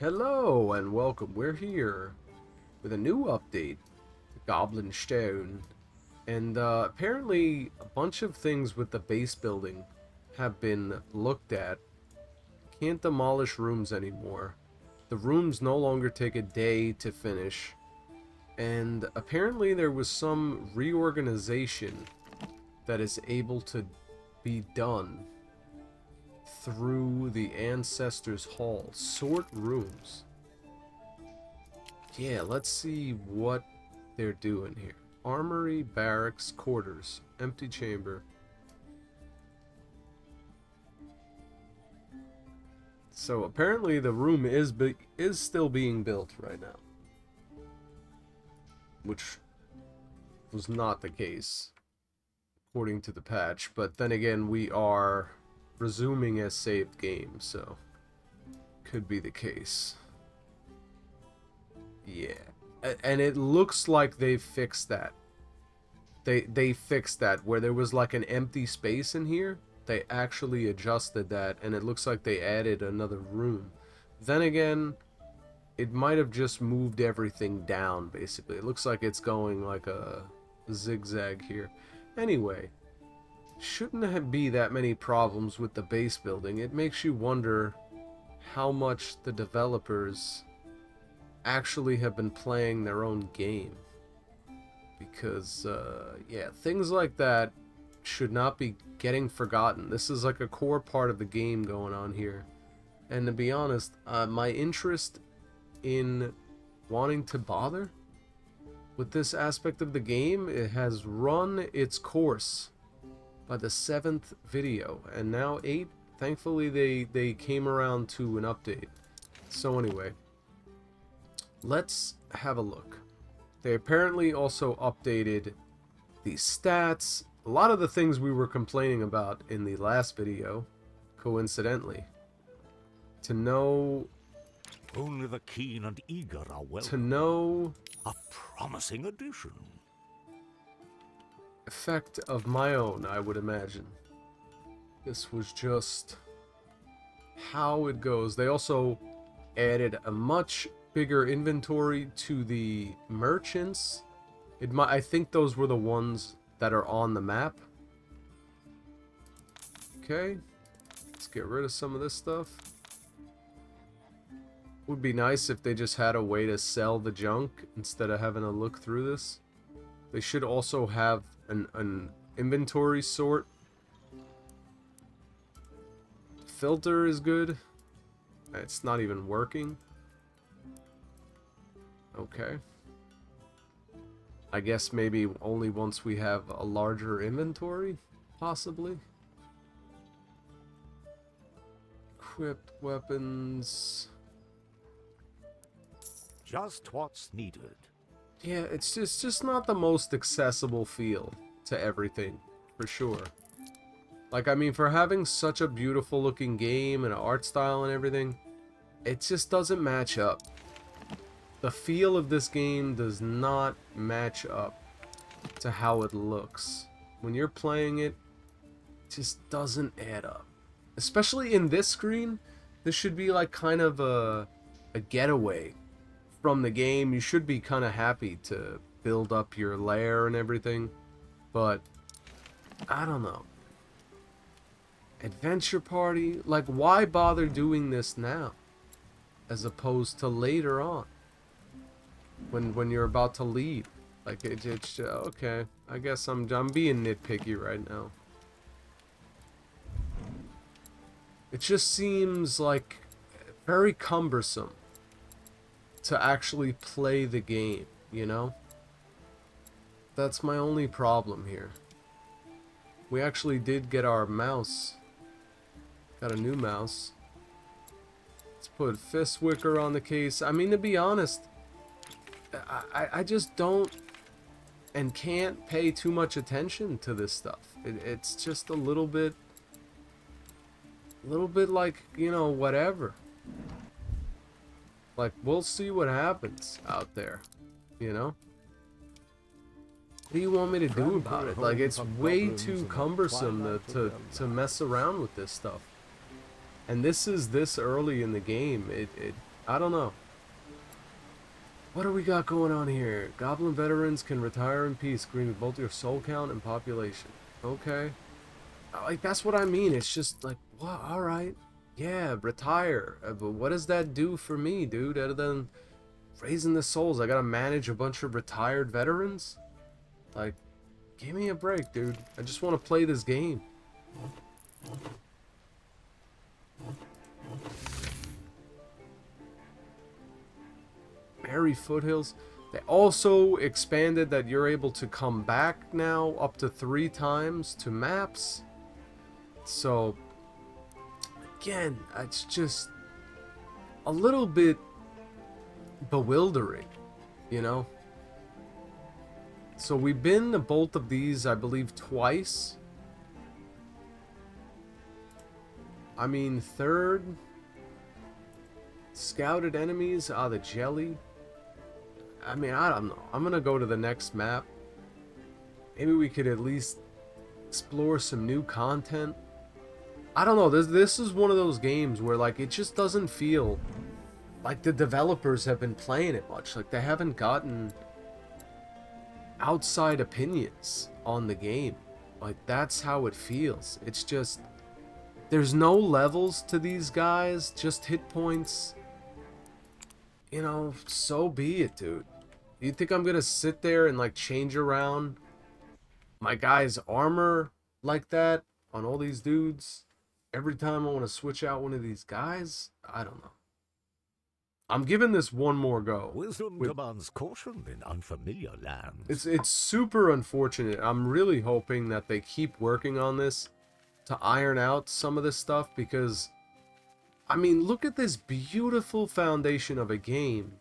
Hello and welcome. We're here with a new update, the Goblin Stone. And apparently a bunch of things with the base building have been looked at. Can't demolish rooms anymore. The rooms no longer take a day to finish. And apparently there was some reorganization that is able to be done through the Ancestors' Hall. Sort rooms. Yeah, let's see what they're doing here. Armory, barracks, quarters, empty chamber. So apparently the room is still being built right now, which was not the case according to the patch. But then again, we are resuming a saved game, so could be the case. Yeah, and it looks like they fixed that. They fixed that where there was like an empty space in here. They actually adjusted that, and it looks like they added another room. Then again, it might have just moved everything down, basically. It looks like it's going like a zigzag here. Anyway, shouldn't be that many problems with the base building. It makes you wonder how much the developers actually have been playing their own game. Because, yeah, things like that should not be getting forgotten. This is like a core part of the game going on here. And to be honest, my interest in wanting to bother with this aspect of the game, it has run its course by the 7th video, and now 8. Thankfully they came around to an update. So anyway, let's have a look. They apparently also updated the stats, a lot of the things we were complaining about in the last video, coincidentally. To know only the keen and eager are welcome. To know a promising addition. Effect of my own, I would imagine. This was just how it goes. They also added a much bigger inventory to the merchants. I think those were the ones that are on the map. Okay, let's get rid of some of this stuff. Would be nice if they just had a way to sell the junk instead of having to look through this. They should also have an inventory sort. Filter is good. It's not even working. Okay. I guess maybe only once we have a larger inventory, possibly. Equipped weapons. Just what's needed. Yeah, it's just not the most accessible feel to everything, for sure. Like, I mean, for having such a beautiful looking game and an art style and everything, it just doesn't match up. The feel of this game does not match up to how it looks. When you're playing it, it just doesn't add up. Especially in this screen, this should be like kind of a getaway from the game. You should be kind of happy to build up your lair and everything, but I don't know. Adventure party, like, why bother doing this now as opposed to later on when you're about to leave? Like, it's okay, I guess I'm being nitpicky right now. It just seems like very cumbersome to actually play the game, you know? That's my only problem here. We actually did get our mouse. Got a new mouse. Let's put fist wicker on the case. I mean, to be honest, I just don't and can't pay too much attention to this stuff. It's just a little bit like, you know, whatever. Like, we'll see what happens out there, you know? What do you want me to do about it? Like, it's way too cumbersome to mess around with this stuff. And this is this early in the game. I don't know. What do we got going on here? Goblin veterans can retire in peace, agreeing with both your soul count and population. Okay. Like, that's what I mean. It's just like, what? Alright. Yeah, retire. But what does that do for me, dude? Other than raising the souls, I gotta manage a bunch of retired veterans? Like, give me a break, dude. I just want to play this game. Airy Foothills. They also expanded that you're able to come back now up to 3 times to maps. So, again, it's just a little bit bewildering, you know? So we've been to both of these, I believe, twice. I mean, third, scouted enemies, the jelly. I mean, I don't know. I'm gonna go to the next map. Maybe we could at least explore some new content. I don't know. This is one of those games where, like, it just doesn't feel like the developers have been playing it much. Like, they haven't gotten outside opinions on the game. Like, that's how it feels. It's just, there's no levels to these guys, just hit points. You know, so be it, dude. You think I'm gonna sit there and, like, change around my guy's armor like that on all these dudes every time I want to switch out one of these guys? I don't know. I'm giving this one more go. Wisdom demands caution in unfamiliar lands. It's super unfortunate. I'm really hoping that they keep working on this to iron out some of this stuff, because, I mean, look at this beautiful foundation of a game,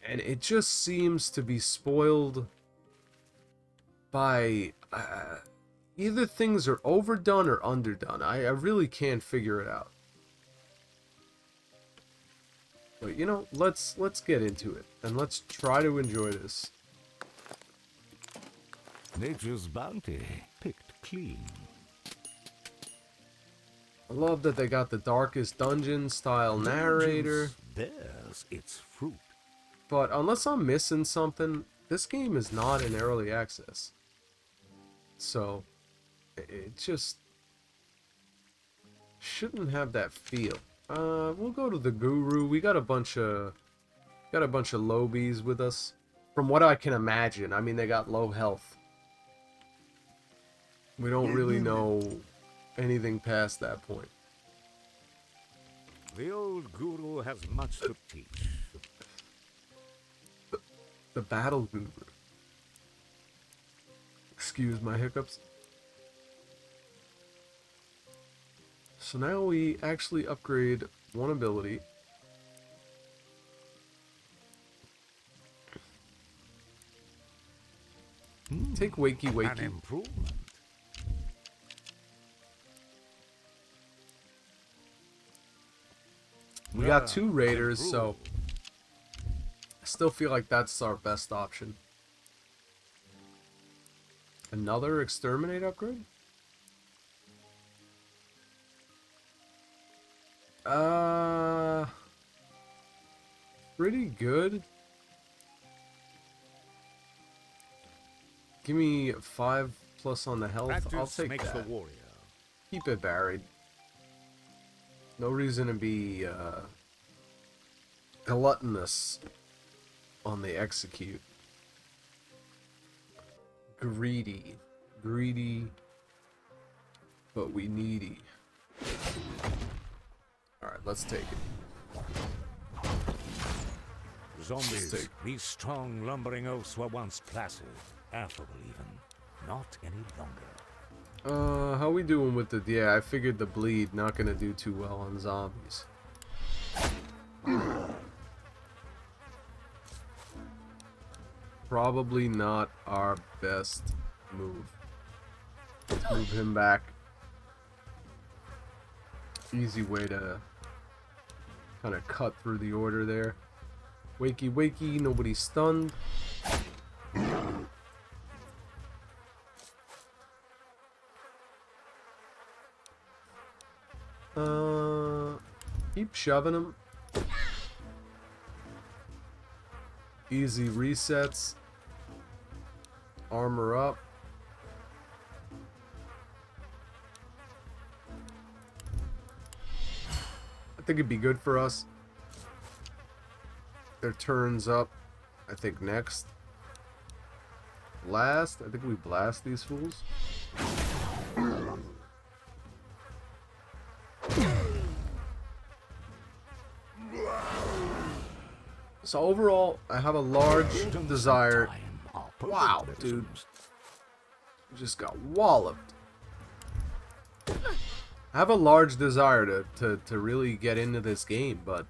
and it just seems to be spoiled by either things are overdone or underdone. I really can't figure it out. But, you know, let's get into it, and let's try to enjoy this. Nature's bounty, picked clean. I love that they got the Darkest Dungeon style narrator. Bears its fruit. But unless I'm missing something, this game is not in early access. So, it just shouldn't have that feel. We'll go to the Guru. We got a bunch of lobies with us, from what I can imagine. I mean, they got low health. We don't really know anything past that point. The old Guru has much to teach. The Battle Guru. Excuse my hiccups. So now we actually upgrade one ability. Take Wakey An Wakey. improvement. We got 2 raiders, so I still feel like that's our best option. Another exterminate upgrade? Pretty good. Give me 5+ on the health. Practice I'll take makes that. the warrior. Keep it varied. No reason to be gluttonous on the execute. Greedy, but we needy. Alright, let's take it. Zombies, these strong, lumbering oafs were once placid, affable even. Not any longer. How we doing with the... Yeah, I figured the bleed not gonna do too well on zombies. Probably not our best move. Let's move him back. Easy way to kind of cut through the order there. Wakey wakey, nobody stunned. Keep shoving him. Easy resets. Armor up. I think it'd be good for us. Their turns up, I think next. Blast. I think we blast these fools. So overall, I have a large desire. Wow, dude. Just got walloped. I have a large desire to really get into this game, but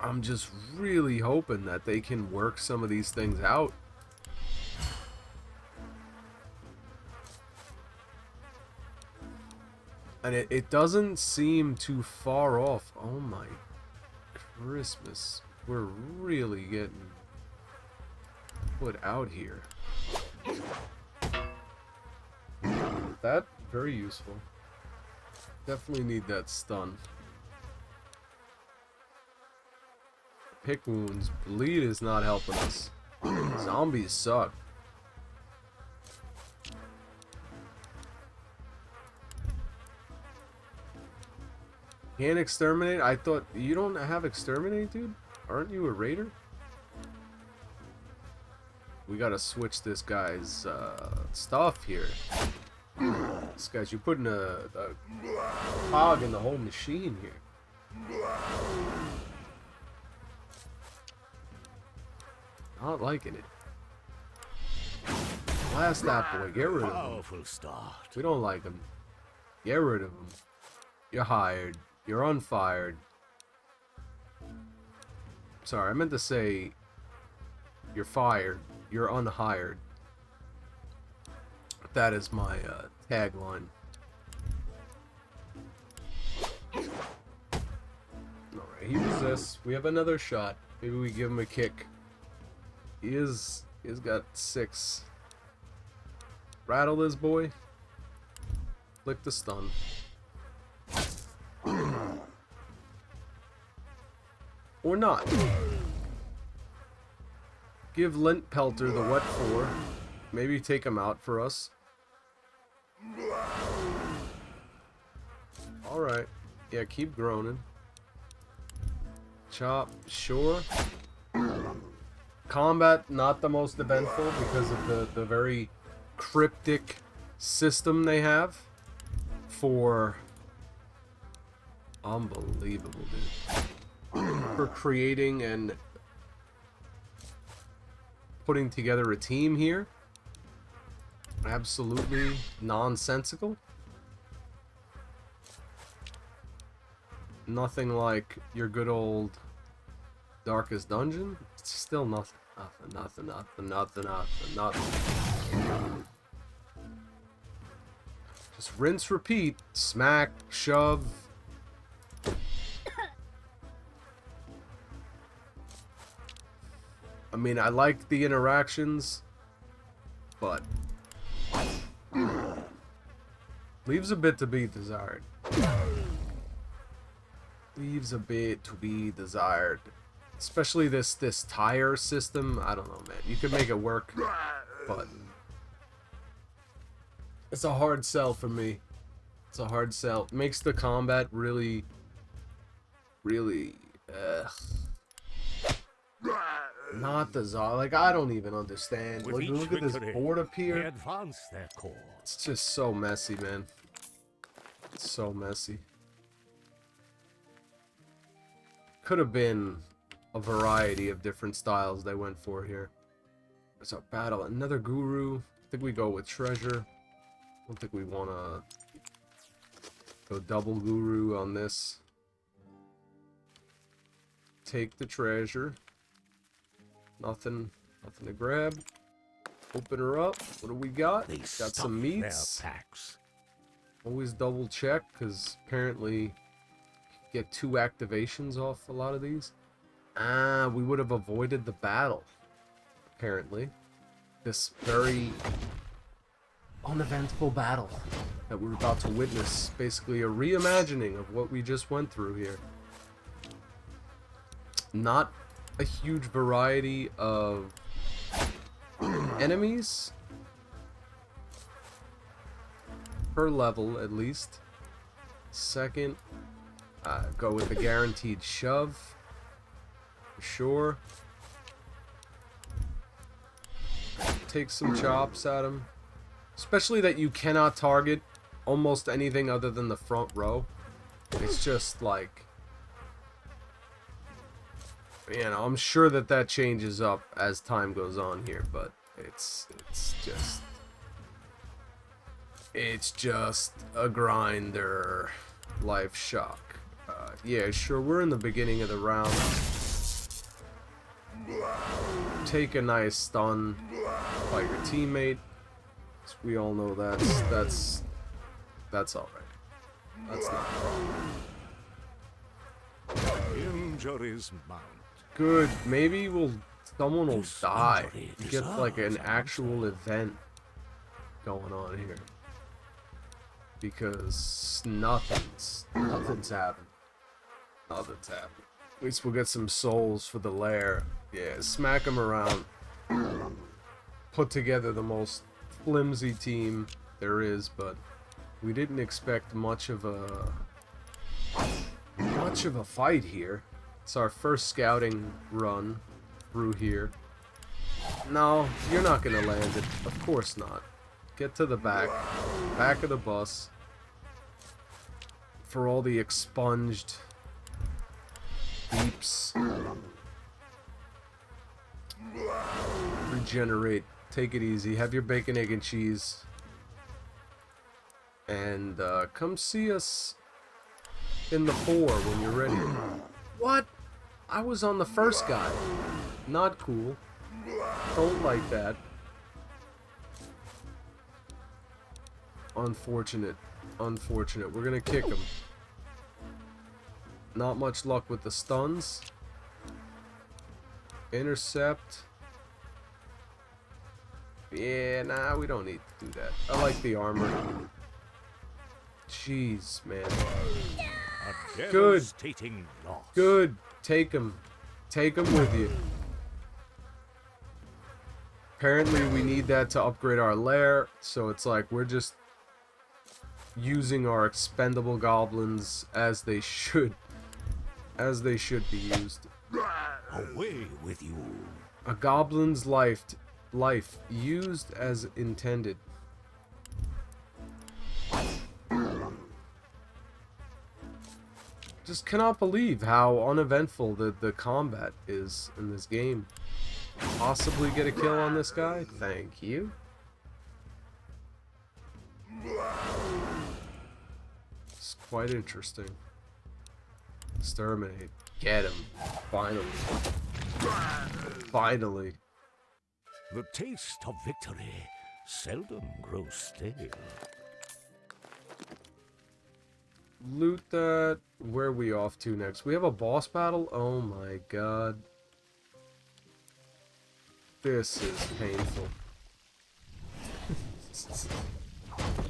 I'm just really hoping that they can work some of these things out. And it doesn't seem too far off. Oh my Christmas. We're really getting put out here. That, very useful. Definitely need that stun. Pick wounds. Bleed is not helping us. Zombies suck. Can't exterminate? I thought you don't have exterminate, dude? Aren't you a raider? We gotta switch this guy's stuff here. This guy's, you're putting a hog in the whole machine here. Not liking it. Blast that boy. Get rid of him. We don't like him. Get rid of him. You're hired. You're unfired. Sorry, I meant to say you're fired. You're unhired. That is my tagline. Alright, he resists. We have another shot. Maybe we give him a kick. He's got 6. Rattle this boy. Flick the stun. Or not. Give Lint Pelter the wet 4. Maybe take him out for us. Alright. Yeah, keep groaning. Chop, sure. Combat, not the most eventful because of the very cryptic system they have for... Unbelievable, dude. For creating and putting together a team here. Absolutely nonsensical. Nothing like your good old Darkest Dungeon. It's still nothing. Nothing. Just rinse, repeat. Smack, shove. I mean, I like the interactions, but leaves a bit to be desired. Leaves a bit to be desired. Especially this tire system. I don't know, man. You could make it work, but it's a hard sell for me. It's a hard sell. It makes the combat really not the zombie. Like, I don't even understand. Look at this board up here. It's just so messy, man. It's so messy. Could have been a variety of different styles they went for here. There's our battle. Another guru. I think we go with treasure. I don't think we want to go double guru on this. Take the treasure. Nothing to grab. Open her up. What do we got? Got some meats. Always double check, because apparently you get 2 activations off a lot of these. We would have avoided the battle, apparently. This very uneventful battle that we're about to witness. Basically a reimagining of what we just went through here. Not a huge variety of enemies per level at least. Second, go with the guaranteed shove for sure. Take some chops at him, especially that you cannot target almost anything other than the front row. It's just like, you know, I'm sure that that changes up as time goes on here, but it's just a grinder. Life shock. Yeah, sure, we're in the beginning of the round. Take a nice stun by your teammate. We all know that's all right. That's not a problem. Injuries mount. Good. Maybe someone will die. You get like an actual event going on here. Because nothing's happened. Nothing's happened. At least we'll get some souls for the lair. Yeah, smack them around. Put together the most flimsy team there is, but we didn't expect much of a fight here. It's our first scouting run through here. No, you're not gonna land it. Of course not. Get to the back of the bus. For all the expunged deeps. Regenerate. Take it easy. Have your bacon, egg, and cheese. And come see us in the 4 when you're ready. What? I was on the first guy. Not cool. Don't like that. Unfortunate. Unfortunate. We're gonna kick him. Not much luck with the stuns. Intercept. Yeah, nah, we don't need to do that. I like the armor. Jeez, man. Good. Good. Take him. Take him with you. Apparently we need that to upgrade our lair, so it's like we're just using our expendable goblins as they should be used. Away with you. A goblin's life used as intended. Just cannot believe how uneventful the combat is in this game. Possibly get a kill on this guy? Thank you. It's quite interesting. Exterminate. Get him. Finally. Finally. The taste of victory seldom grows stale. Loot that. Where are we off to next? We have a boss battle? Oh my god. This is painful.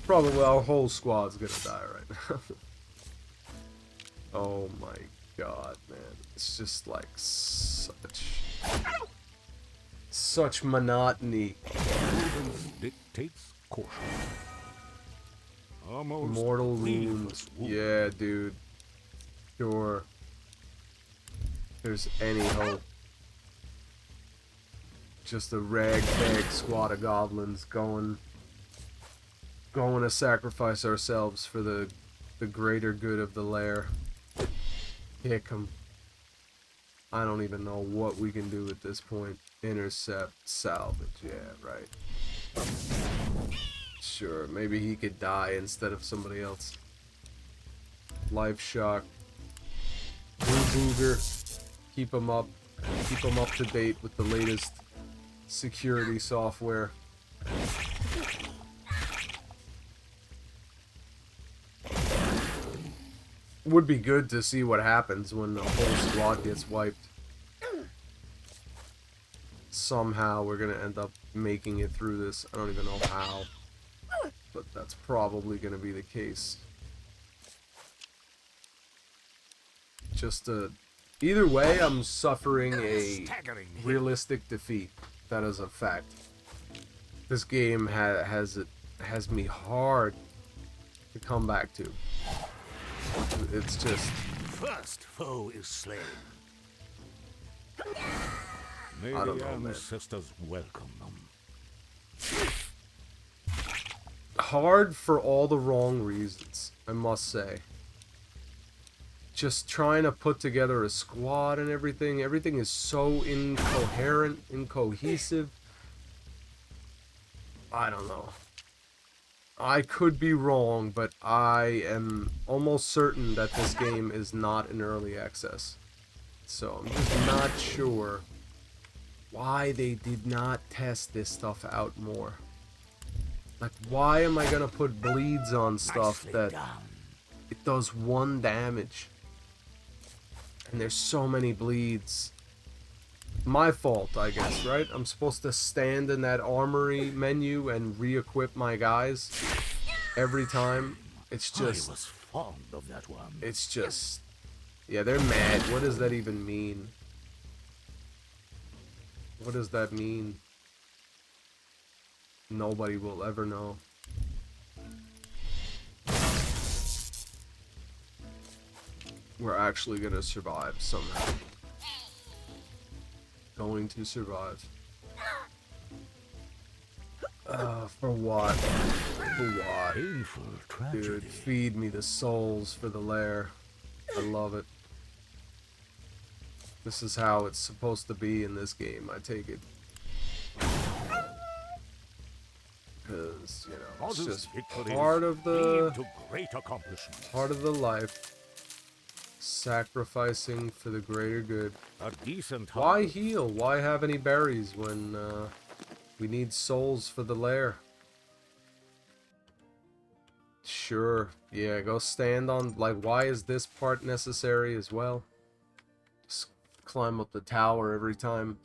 Probably our whole squad's gonna die right now. Oh my god, man. It's just like such monotony. Dictates caution. Almost Mortal wounds. Yeah, dude. Sure. There's any hope. Just a ragtag squad of goblins going to sacrifice ourselves for the greater good of the lair. Kick 'em. I don't even know what we can do at this point. Intercept, salvage, yeah, right. Sure, maybe he could die instead of somebody else. Life shock. Blue Booger. Keep him up. Keep him up to date with the latest security software. Would be good to see what happens when the whole squad gets wiped. Somehow we're gonna end up making it through this. I don't even know how, but that's probably gonna be the case. Just a Either way, I'm suffering a Staggering hit. realistic defeat. That is a fact. This game has me hard to come back to. It's just First foe is slain. May I don't the know, man. ancestors welcome them. hard for all the wrong reasons, I must say. Just trying to put together a squad and everything. Everything is so incoherent, incohesive. I don't know. I could be wrong, but I am almost certain that this game is not in early access. So I'm just not sure why they did not test this stuff out more. Like, why am I gonna put bleeds on stuff Nicely that done. it does 1 damage? And there's so many bleeds. My fault, I guess, right? I'm supposed to stand in that armory menu and re-equip my guys every time. It's just... I was fond of that one. It's just... Yeah, they're mad. What does that even mean? What does that mean? Nobody will ever know. We're actually gonna survive somehow. Going to survive. For what? For what? Painful tragedy. Dude, feed me the souls for the lair. I love it. This is how it's supposed to be in this game, I take it. Because, you know, it's just part of the... To great accomplishment. Part of the life. Sacrificing for the greater good. A decent Why harvest. heal? Why have any berries when we need souls for the lair? Sure. Yeah, go stand on... Like, why is this part necessary as well? Just climb up the tower every time.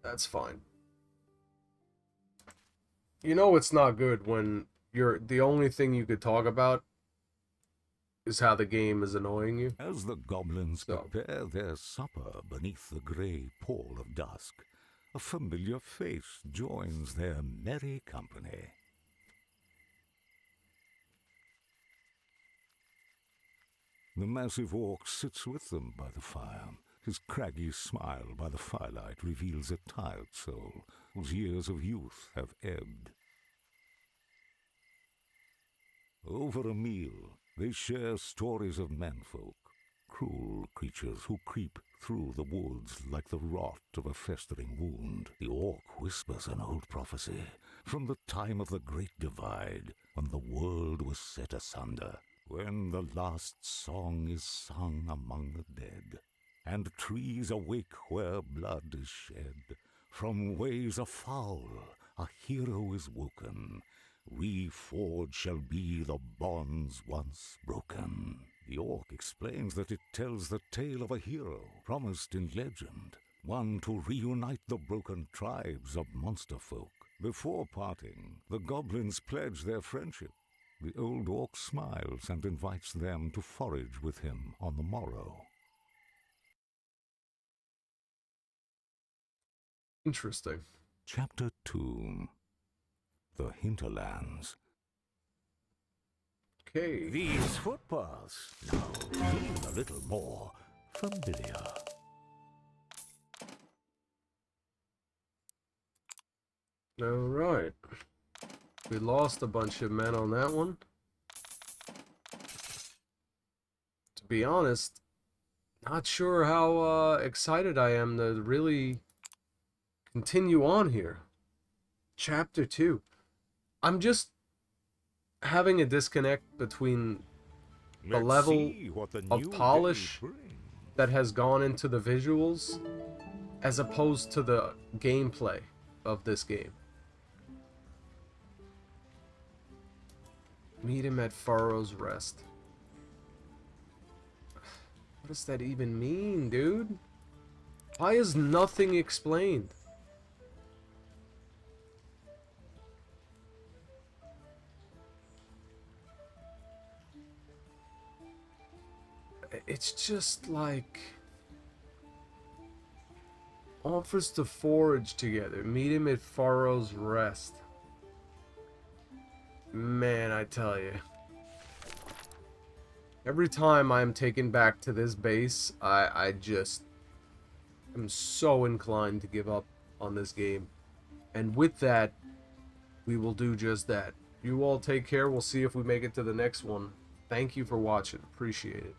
That's fine. You know it's not good when the only thing you could talk about is how the game is annoying you. As the goblins So. prepare their supper beneath the grey pall of dusk, a familiar face joins their merry company. The massive orc sits with them by the fire. His craggy smile by the firelight reveals a tired soul whose years of youth have ebbed. Over a meal, they share stories of menfolk, cruel creatures who creep through the woods like the rot of a festering wound. The orc whispers an old prophecy from the time of the Great Divide, when the world was set asunder, when the last song is sung among the dead, and trees awake where blood is shed. From ways afoul a hero is woken, reforged shall be the bonds once broken. The orc explains that it tells the tale of a hero promised in legend, one to reunite the broken tribes of monster folk. Before parting, the goblins pledge their friendship. The old orc smiles and invites them to forage with him on the morrow. Interesting. Chapter 2. The Hinterlands. Okay. These footpaths now feel a little more familiar. Alright. We lost a bunch of men on that one. To be honest, not sure how excited I am to really continue on here. Chapter 2. I'm just having a disconnect between the Let's level see what the of new polish day brings. that has gone into the visuals as opposed to the gameplay of this game. Meet him at Furrow's Rest. What does that even mean, dude? Why is nothing explained? It's just like... Offers to forage together. Meet him at Furrow's Rest. Man, I tell you. Every time I'm taken back to this base, I just am so inclined to give up on this game. And with that, we will do just that. You all take care. We'll see if we make it to the next one. Thank you for watching. Appreciate it.